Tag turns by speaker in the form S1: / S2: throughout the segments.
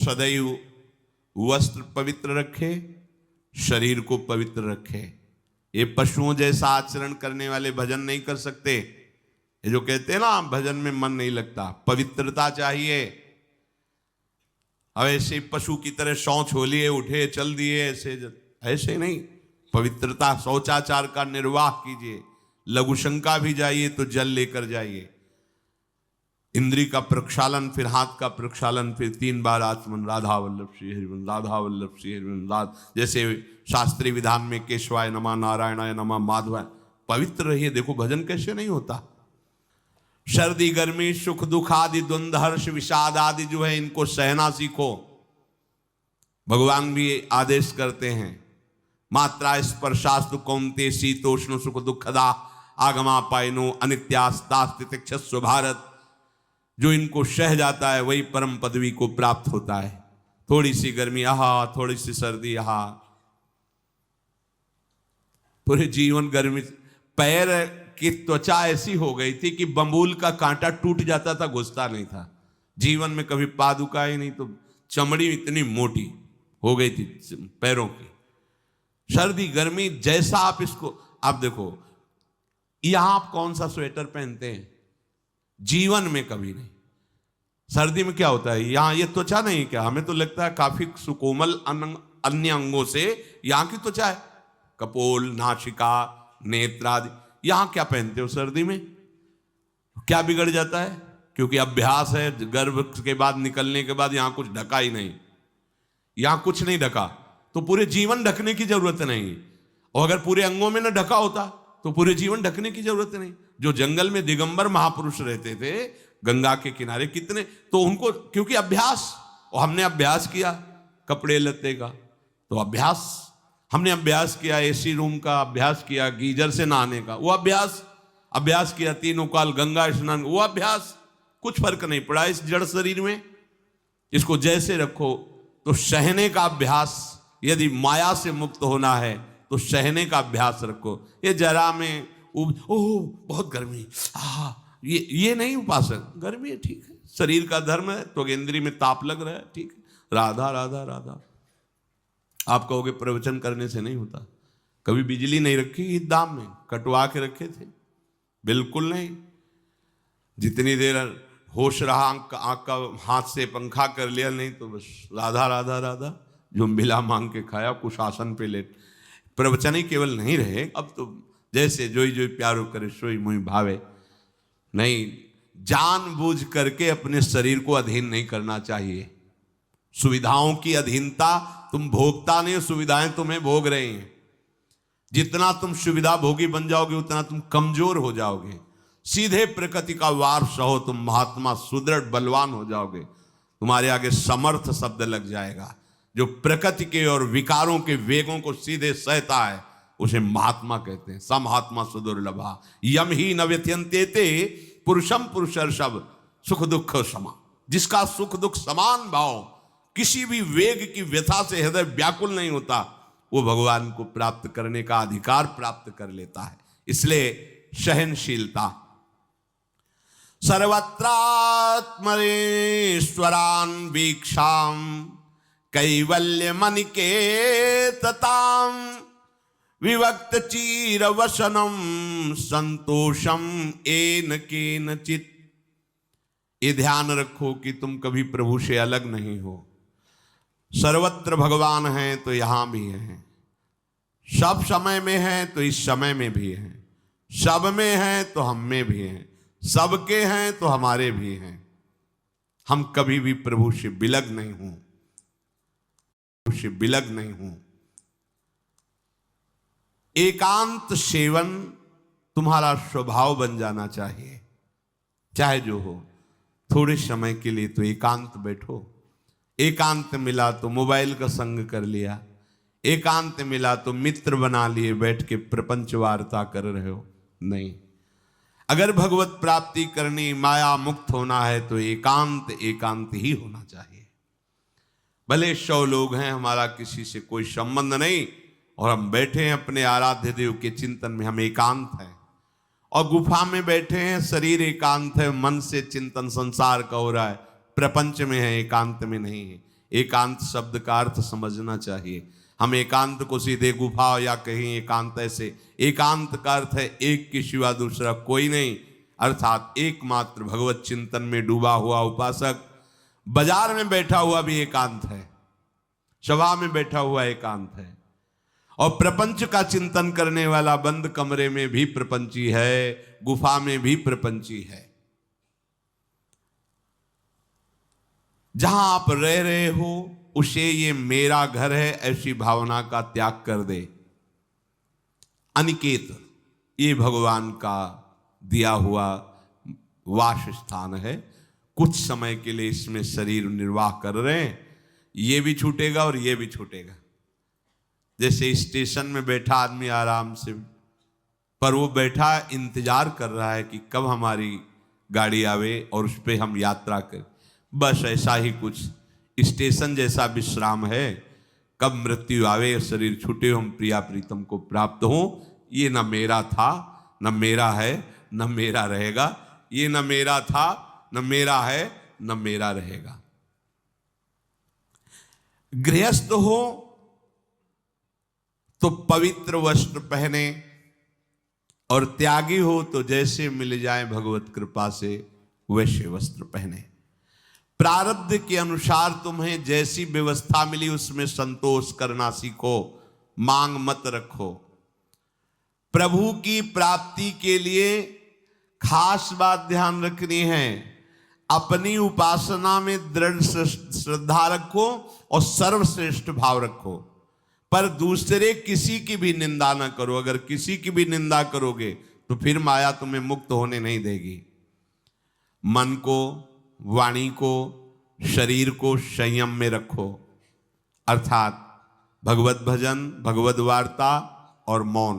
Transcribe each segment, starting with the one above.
S1: सदैव वस्त्र पवित्र रखे, शरीर को पवित्र रखे। ये पशुओं जैसा आचरण करने वाले भजन नहीं कर सकते। ये जो कहते हैं ना भजन में मन नहीं लगता, पवित्रता चाहिए। अब ऐसे पशु की तरह शौच हो लिए, उठे चल दिए, ऐसे नहीं। पवित्रता, शौचाचार का निर्वाह कीजिए। लघु शंका भी जाइए तो जल लेकर जाइए। इंद्री का प्रक्षालन, फिर हाथ का प्रक्षालन, फिर 3 बार आचमन, राधा वल्लभ श्री हरिवंश, राधा वल्लभ श्री हरिवंश। जैसे शास्त्रीय विधान में केशवाय नमः, नारायणाय नमः, माधवाय। पवित्र रहिए। देखो भजन कैसे नहीं होता। सर्दी गर्मी सुख दुख आदि द्वंद्व हर्ष विषाद आदि जो है इनको सहना सीखो। भगवान भी आदेश करते हैं, मात्रा स्पर्शास्तु कौन्ते शीतोष्ण सुख दुखदा आगमा पायनो अनित्यास्तास्तितिक्षस्व भारत। जो इनको सह जाता है वही परम पदवी को प्राप्त होता है। थोड़ी सी गर्मी आहा, थोड़ी सी सर्दी आहा, पूरे जीवन गर्मी। पैर की त्वचा ऐसी हो गई थी कि बंबूल का कांटा टूट जाता था, घुसता नहीं था। जीवन में कभी पादुका ही नहीं, तो चमड़ी इतनी मोटी हो गई थी पैरों की। सर्दी गर्मी जैसा आप इसको, आप देखो यहां आप कौन सा स्वेटर पहनते हैं, जीवन में कभी नहीं। सर्दी में क्या होता है, यहां ये त्वचा नहीं क्या, हमें तो लगता है काफी सुकोमल अन्य अंगों से यहां की त्वचा है, कपोल, नासिका, नेत्र आदि। यहां क्या पहनते हो सर्दी में, क्या बिगड़ जाता है? क्योंकि अभ्यास है, गर्भ के बाद निकलने के बाद यहां कुछ ढका ही नहीं, यहां कुछ नहीं ढका तो पूरे जीवन ढकने की जरूरत नहीं। और अगर पूरे अंगों में न ढका होता तो पूरे जीवन ढकने की जरूरत नहीं। जो जंगल में दिगंबर महापुरुष रहते थे गंगा के किनारे, कितने, तो उनको क्योंकि अभ्यास, और हमने अभ्यास किया कपड़े लत्ते का, तो अभ्यास, हमने अभ्यास किया एसी रूम का, अभ्यास किया गीजर से नहाने का, वो अभ्यास किया 3 काल गंगा स्नान, वो अभ्यास। कुछ फर्क नहीं पड़ा इस जड़ शरीर में। इसको जैसे रखो। तो सहने का अभ्यास, यदि माया से मुक्त होना है तो सहने का अभ्यास रखो। ये जरा में ओह बहुत गर्मी, ये नहीं उपासक। गर्मी है ठीक है, शरीर का धर्म है, तो इंद्री में ताप लग रहा है ठीक है, राधा राधा राधा। आप कहोगे प्रवचन करने से नहीं होता। कभी बिजली नहीं रखी इस दाम में, कटवा के रखे थे? बिल्कुल नहीं। जितनी देर होश रहा आंख का हाथ से पंखा कर लिया, नहीं तो बस राधा राधा राधा, जो मिला मांग के खाया, कुछ आसन पे लेट। प्रवचन ही केवल नहीं रहे, अब तो जैसे जोई जोई प्यारो करे सोई मुई भावे। नहीं, जानबूझ करके अपने शरीर को अधीन नहीं करना चाहिए। सुविधाओं की अधीनता, तुम भोगता नहीं, सुविधाएं तुम्हें भोग रही हैं। जितना तुम सुविधा भोगी बन जाओगे उतना तुम कमजोर हो जाओगे। सीधे प्रकृति का वार सहो, तुम महात्मा सुदृढ़ बलवान हो जाओगे। तुम्हारे आगे समर्थ शब्द लग जाएगा। जो प्रकृति के और विकारों के वेगों को सीधे सहता है उसे महात्मा कहते हैं। समहात्मा सुदुर्लभा यम ही न व्यथयन्ते पुरुषम पुरुषर्षभ सुख दुख समा। जिसका सुख दुख समान भाव, किसी भी वेग की व्यथा से हृदय व्याकुल नहीं होता, वो भगवान को प्राप्त करने का अधिकार प्राप्त कर लेता है। इसलिए सहनशीलता। सर्वत्रात्मनेश्वरान वीक्षाम कैवल्य मनिकेतताम विवक्त चीर वसनम संतोषम एन केनचित। ये ध्यान रखो कि तुम कभी प्रभु से अलग नहीं हो। सर्वत्र भगवान हैं तो यहां भी हैं, सब समय में हैं तो इस समय में भी हैं, सब में हैं तो हम में भी हैं, सबके हैं तो हमारे भी हैं। हम कभी भी प्रभु से बिलग नहीं हूं, प्रभु से बिलग नहीं हूं। एकांत सेवन तुम्हारा स्वभाव बन जाना चाहिए। चाहे जो हो, थोड़े समय के लिए तो एकांत बैठो। एकांत मिला तो मोबाइल का संग कर लिया, एकांत मिला तो मित्र बना लिए, बैठ के प्रपंच वार्ता कर रहे हो। नहीं, अगर भगवत प्राप्ति करनी, माया मुक्त होना है तो एकांत एकांत ही होना चाहिए। भले 100 लोग हैं, हमारा किसी से कोई संबंध नहीं, और हम बैठे हैं अपने आराध्य देव के चिंतन में, हम एकांत हैं। और गुफा में बैठे हैं, शरीर एकांत है, मन से चिंतन संसार का हो रहा है, प्रपंच में है, एकांत में नहीं है। एकांत शब्द का अर्थ समझना चाहिए। हम एकांत को सीधे गुफा या कहीं एकांत ऐसे, एकांत का अर्थ है एक के सिवा दूसरा कोई नहीं, अर्थात एकमात्र भगवत चिंतन में डूबा हुआ उपासक। बाजार में बैठा हुआ भी एकांत है, सभा में बैठा हुआ एकांत है, और प्रपंच का चिंतन करने वाला बंद कमरे में भी प्रपंची है, गुफा में भी प्रपंची है। जहां आप रह रहे हो उसे ये मेरा घर है ऐसी भावना का त्याग कर दे। अनिकेत ये भगवान का दिया हुआ वास स्थान है। कुछ समय के लिए इसमें शरीर निर्वाह कर रहे हैं, ये भी छूटेगा और ये भी छूटेगा। जैसे स्टेशन में बैठा आदमी आराम से, पर वो बैठा इंतजार कर रहा है कि कब हमारी गाड़ी आवे और उस पर हम यात्रा करें। बस ऐसा ही कुछ स्टेशन जैसा विश्राम है, कब मृत्यु आवे, शरीर छूटे, हम प्रिया प्रीतम को प्राप्त हो। ये न मेरा था, न मेरा है, न मेरा रहेगा। ये न मेरा था, न मेरा है, न मेरा रहेगा। गृहस्थ हो तो पवित्र वस्त्र पहने, और त्यागी हो तो जैसे मिल जाए भगवत कृपा से वैसे वस्त्र पहने। प्रारब्ध के अनुसार तुम्हें जैसी व्यवस्था मिली उसमें संतोष करना सीखो, मांग मत रखो। प्रभु की प्राप्ति के लिए खास बात ध्यान रखनी है, अपनी उपासना में दृढ़ श्रद्धा रखो और सर्वश्रेष्ठ भाव रखो, पर दूसरे किसी की भी निंदा न करो। अगर किसी की भी निंदा करोगे तो फिर माया तुम्हें मुक्त होने नहीं देगी। मन को, वाणी को, शरीर को संयम में रखो, अर्थात भगवत भजन, भगवत वार्ता और मौन।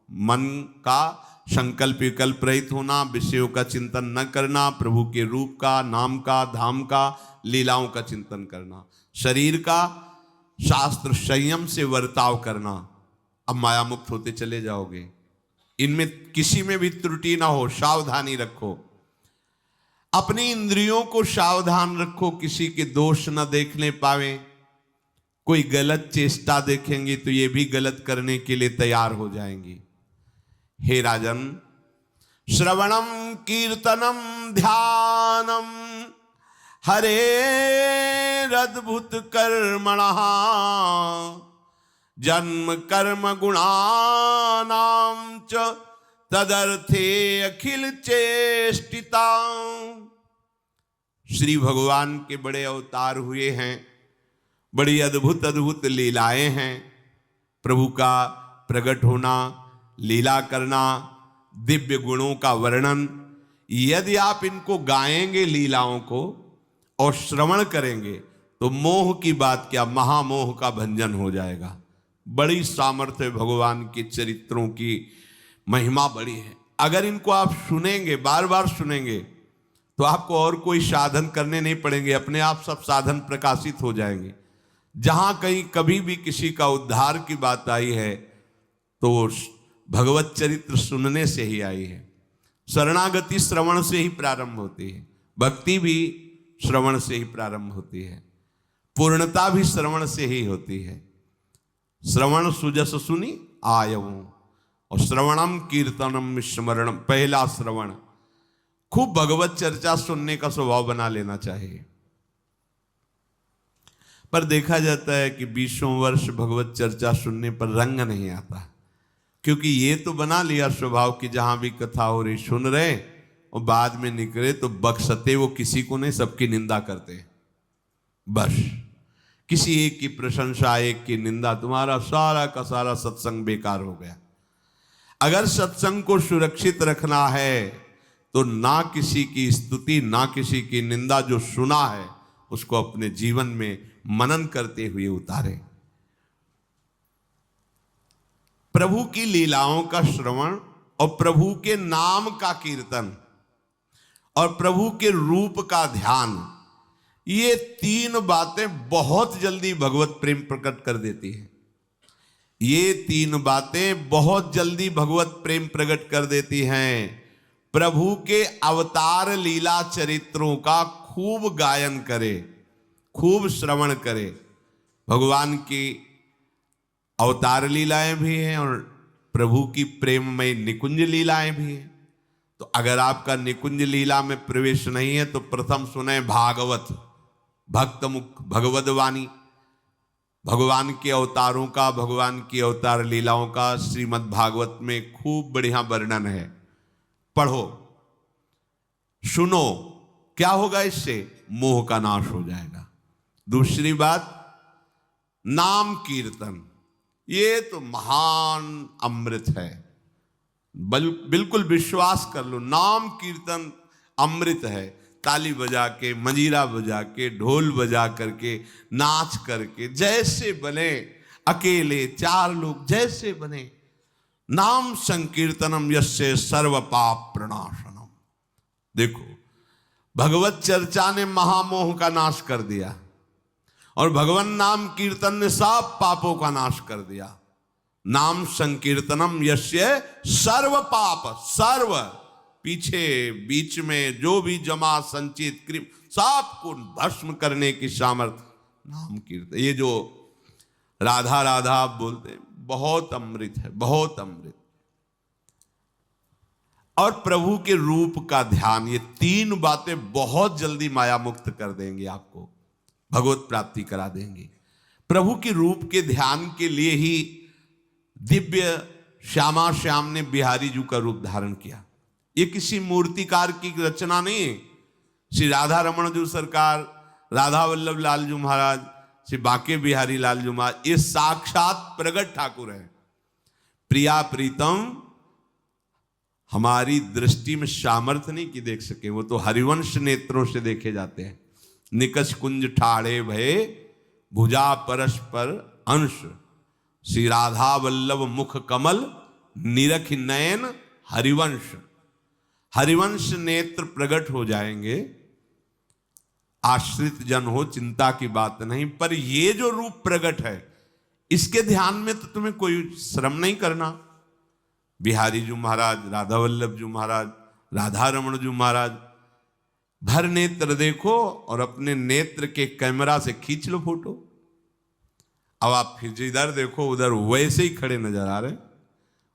S1: मन का संकल्प विकल्प रहित होना, विषयों का चिंतन न करना, प्रभु के रूप का, नाम का, धाम का, लीलाओं का चिंतन करना। शरीर का शास्त्र संयम से वर्ताव करना। अब माया मुक्त होते चले जाओगे। इनमें किसी में भी त्रुटि ना हो, सावधानी रखो। अपनी इंद्रियों को सावधान रखो, किसी के दोष न देखने पावे। कोई गलत चेष्टा देखेंगे तो ये भी गलत करने के लिए तैयार हो जाएंगी। हे राजन, श्रवणम कीर्तनम ध्यानम हरेरद्भुत कर्मणः जन्म कर्म गुणानां च तदर्थे अखिल चेष्टिता। श्री भगवान के बड़े अवतार हुए हैं, बड़ी अद्भुत अद्भुत लीलाएं हैं। प्रभु का प्रकट होना, लीला करना, दिव्य गुणों का वर्णन, यदि आप इनको गाएंगे लीलाओं को और श्रवण करेंगे तो मोह की बात क्या, महामोह का भंजन हो जाएगा। बड़ी सामर्थ्य भगवान के चरित्रों की महिमा बड़ी है। अगर इनको आप सुनेंगे, बार बार सुनेंगे, तो आपको और कोई साधन करने नहीं पड़ेंगे, अपने आप सब साधन प्रकाशित हो जाएंगे। जहां कहीं कभी भी किसी का उद्धार की बात आई है तो भगवत चरित्र सुनने से ही आई है। शरणागति श्रवण से ही प्रारंभ होती है, भक्ति भी श्रवण से ही प्रारंभ होती है, पूर्णता भी श्रवण से ही होती है। श्रवण सुजस सुनी आयऊं, और श्रवणम कीर्तनम स्मरणम, पहला श्रवण। खूब भगवत चर्चा सुनने का स्वभाव बना लेना चाहिए। पर देखा जाता है कि 20 वर्ष भगवत चर्चा सुनने पर रंग नहीं आता, क्योंकि ये तो बना लिया स्वभाव कि जहां भी कथा हो रही सुन रहे, और बाद में निकले तो बख्शते वो किसी को नहीं, सबकी निंदा करते। बस किसी एक की प्रशंसा, एक की निंदा, तुम्हारा सारा का सारा सत्संग बेकार हो गया। अगर सत्संग को सुरक्षित रखना है तो ना किसी की स्तुति, ना किसी की निंदा, जो सुना है उसको अपने जीवन में मनन करते हुए उतारे। प्रभु की लीलाओं का श्रवण और प्रभु के नाम का कीर्तन और प्रभु के रूप का ध्यान, ये 3 बातें बहुत जल्दी भगवत प्रेम प्रकट कर देती है। ये 3 बातें बहुत जल्दी भगवत प्रेम प्रकट कर देती हैं। प्रभु के अवतार लीला चरित्रों का खूब गायन करे, खूब श्रवण करे। भगवान की अवतार लीलाएं भी हैं और प्रभु की प्रेममय निकुंज लीलाएं भी हैं। तो अगर आपका निकुंज लीला में प्रवेश नहीं है तो प्रथम सुने भागवत, भक्त मुख भगवद वाणी, भगवान के अवतारों का, भगवान की अवतार लीलाओं का श्रीमद् भागवत में खूब बढ़िया वर्णन है। पढ़ो, सुनो, क्या होगा इससे? मोह का नाश हो जाएगा। दूसरी बात, नाम कीर्तन, ये तो महान अमृत है। बिल्कुल विश्वास कर लो, नाम कीर्तन अमृत है। ताली बजा के, मंजीरा बजा के, ढोल बजा करके, नाच करके, जैसे बने, अकेले 4 लोग जैसे बने, नाम संकीर्तनम यस्य सर्व पाप प्रणाशनम। देखो, भगवत चर्चा ने महामोह का नाश कर दिया और भगवान नाम कीर्तन ने सब पापों का नाश कर दिया। नाम संकीर्तनम यस्य सर्व पाप, सर्व पीछे बीच में जो भी जमा संचित कृम सबको भस्म करने की सामर्थ्य नाम कीर्तन। ये जो राधा राधा आप बोलते हैं, बहुत अमृत है, बहुत अमृत। और प्रभु के रूप का ध्यान, ये 3 बातें बहुत जल्दी माया मुक्त कर देंगे, आपको भगवत प्राप्ति करा देंगे। प्रभु के रूप के ध्यान के लिए ही दिव्य श्यामा श्याम ने बिहारी जी का रूप धारण किया। ये किसी मूर्तिकार की रचना नहीं है। श्री राधा रमण जी सरकार, राधा वल्लभ लाल जी महाराज, श्री बाके बिहारी लाल जी महाराज, ये साक्षात प्रगट ठाकुर है। प्रिया प्रीतम हमारी दृष्टि में सामर्थ्य नहीं कि देख सके, वो तो हरिवंश नेत्रों से देखे जाते हैं। निकष कुंज ठाड़े भये भुजा परस्पर अंश, श्री राधा वल्लभ मुख कमल निरख नयन हरिवंश। हरिवंश नेत्र प्रकट हो जाएंगे, आश्रित जन हो, चिंता की बात नहीं। पर ये जो रूप प्रकट है, इसके ध्यान में तो तुम्हें कोई श्रम नहीं करना। बिहारी जी महाराज, राधा वल्लभ जी महाराज, राधा रमण जी महाराज, भर नेत्र देखो और अपने नेत्र के कैमरा से खींच लो फोटो। अब आप फिर इधर देखो, उधर वैसे ही खड़े नजर आ रहे,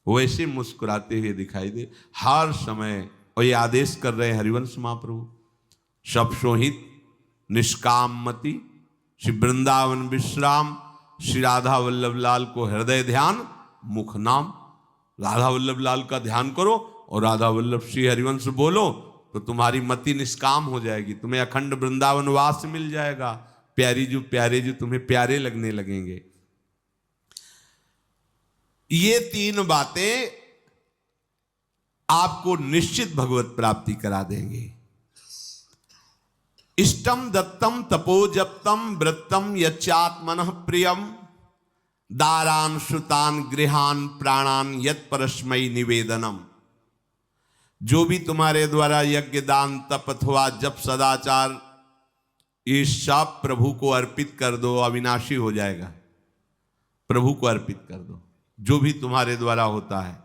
S1: वैसे मुस्कुराते हुए दिखाई दे हर समय। और ये आदेश कर रहे हैं हरिवंश महाप्रभु, सब सोहित निष्काम मति, श्री वृंदावन विश्राम, श्री राधा वल्लभ लाल को हृदय ध्यान मुख नाम। राधा वल्लभ लाल का ध्यान करो और राधा वल्लभ श्री हरिवंश बोलो तो तुम्हारी मति निष्काम हो जाएगी, तुम्हें अखंड वृंदावन वास मिल जाएगा। प्यारे जो तुम्हें प्यारे लगने लगेंगे। ये 3 बातें आपको निश्चित भगवत प्राप्ति करा देंगे। इष्टम दत्तम तपोजप्तम वृत्तम यच्चात्मनः प्रियम, दारान श्रुतान गृहान प्राणान यत् परस्मै निवेदनम। जो भी तुम्हारे द्वारा यज्ञ दान तप अथवा जप सदाचार, ये सब प्रभु को अर्पित कर दो, अविनाशी हो जाएगा। प्रभु को अर्पित कर दो, जो भी तुम्हारे द्वारा होता है।